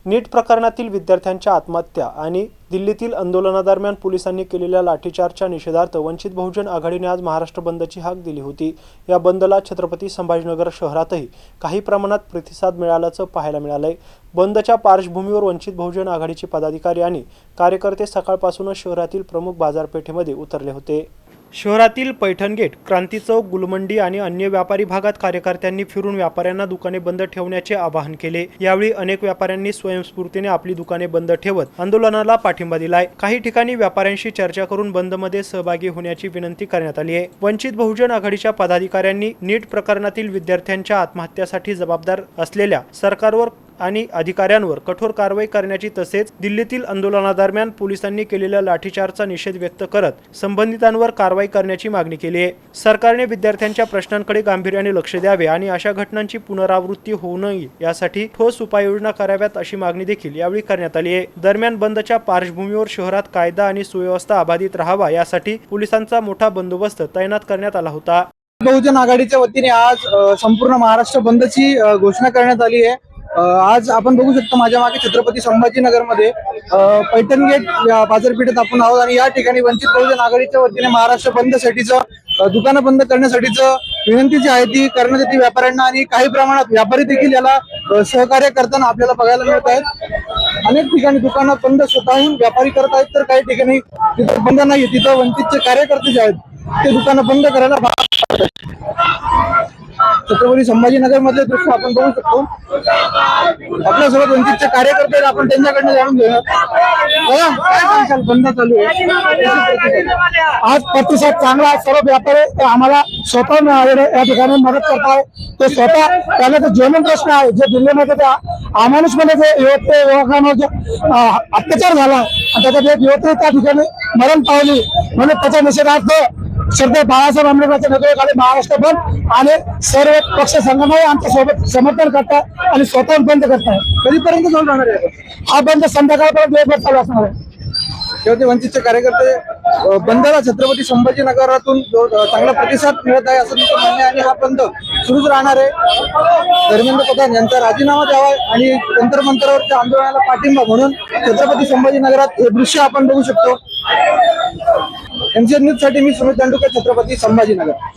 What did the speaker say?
नीट प्रकरणातील विद्यार्थ्यांच्या आत्महत्या आणि दिल्लीतील आंदोलनादरम्यान पोलिसांनी केलेल्या लाठीचार्जच्या निषेधार्थ वंचित बहुजन आघाडीने आज महाराष्ट्र बंदची हाक दिली होती। या बंदला छत्रपती संभाजीनगर शहरातही काही प्रमाणात प्रतिसाद मिळाल्याचं पाहायला मिळालंय। बंदच्या पार्श्वभूमीवर वंचित बहुजन आघाडीचे पदाधिकारी आणि कार्यकर्ते सकाळपासूनच शहरातील प्रमुख बाजारपेठेमध्ये उतरले होते। शहरातील पैठण गेट, क्रांती चौक, गुलमंडी आणि अन्य व्यापारी भागात कार्यकर्त्यांनी फिरून व्यापाऱ्यांना दुकाने बंद ठेवण्याचे आवाहन केले। यावेळी अनेक व्यापाऱ्यांनी स्वयंस्फूर्तीने आपली दुकाने बंद ठेवत आंदोलनाला पाठिंबा दिलाय। काही ठिकाणी व्यापाऱ्यांशी चर्चा करून बंदमध्ये सहभागी होण्याची विनंती करण्यात आली आहे। वंचित बहुजन आघाडीच्या पदाधिकाऱ्यांनी नीट प्रकरणातील विद्यार्थ्यांच्या आत्महत्यासाठी जबाबदार असलेल्या सरकारवर आणि अधिकाऱ्यांवर कठोर कारवाई करण्याची तसेच दिल्लीतील आंदोलनादरम्यान पोलिसांनी केलेल्या लाठीचार्जचा निषेध व्यक्त करत संबंधितांवर कारवाई करण्याची मागणी केली आहे। सरकारने विद्यार्थ्यांच्या प्रश्नांकडे गांभीर्याने लक्ष द्यावे आणि अशा घटनांची पुनरावृत्ती होऊ नये यासाठी ठोस उपाययोजना कराव्यात अशी मागणी देखील यावेळी करण्यात आली आहे। दरम्यान बंदच्या पार्श्वभूमीवर शहरात कायदा आणि सुव्यवस्था अबाधित राहावा यासाठी पोलिसांचा मोठा बंदोबस्त तैनात करण्यात आला होता। बहुजन आघाडीच्या वतीने आज संपूर्ण महाराष्ट्र बंदची घोषणा करण्यात आली आहे। आज आपण बघू शकतो माझ्या मागे छत्रपती संभाजीनगर मध्ये पैठण गेट बाजारपेठेत आपण आहोत आणि या ठिकाणी वंचित बहुजन आघाडीच्या वतीने महाराष्ट्र बंदसाठीचं दुकानं बंद करण्यासाठीचं विनंती जी आहे ती करण्यात येते व्यापाऱ्यांना आणि काही प्रमाणात व्यापारी देखील याला सहकार्य करताना आपल्याला बघायला मिळत आहेत। अनेक ठिकाणी दुकानं बंद स्वतःहून व्यापारी करत आहेत तर काही ठिकाणी तिथं बंद नाही, तिथं वंचितचे कार्यकर्ते जे आहेत ते दुकानं बंद करायला भाग पडतात। छत्रपती संभाजीनगर मधले दृश्य आपण बघू शकतो। आपल्यासोबत वंचितचे कार्यकर्ते आपण त्यांच्याकडनं जाणून घेऊया। काय सांगशाल, बंद चालू आहे आज प्रतिसाद चांगला, सर्व व्यापारी आम्हाला स्वतः या ठिकाणी मदत करताय। ते स्वतः त्याला ते जेन्युइन प्रश्न आहे जे दिल्लीमध्ये त्या अमानुषमध्ये जे युवकांवर जो अत्याचार झाला आणि त्याच्यात एक युवती त्या ठिकाणी मरण पावली म्हणून त्याच्या निषेधार्थ श्रद्धेय बाळासाहेब आंबेडकरांच्या नेतृत्वाखाली महाराष्ट्र बंद आणि सर्व पक्ष संघटना आमच्या सोबत समर्थन करतात आणि स्वतः बंद करताय। कधीपर्यंत चालू राहणार आहे हा बंद संध्याकाळपर्यंत दिवसभर चालू असणार आहे। शेवटी वंचितचे कार्यकर्ते बंदला छत्रपती संभाजीनगरातून चांगला प्रतिसाद मिळत आहे असं त्यांचं म्हणणं आहे आणि हा बंद सुरूच राहणार आहे। धर्मेंद्र प्रधान यांचा राजीनामा द्यावा आणि जंतर मंतरावरच्या आंदोलनाला पाठिंबा म्हणून छत्रपती संभाजीनगरात हे दृश्य आपण बघू शकतो। एमसीएन न्यूज साठी मी सुमित दांडुके, छत्रपती संभाजीनगर।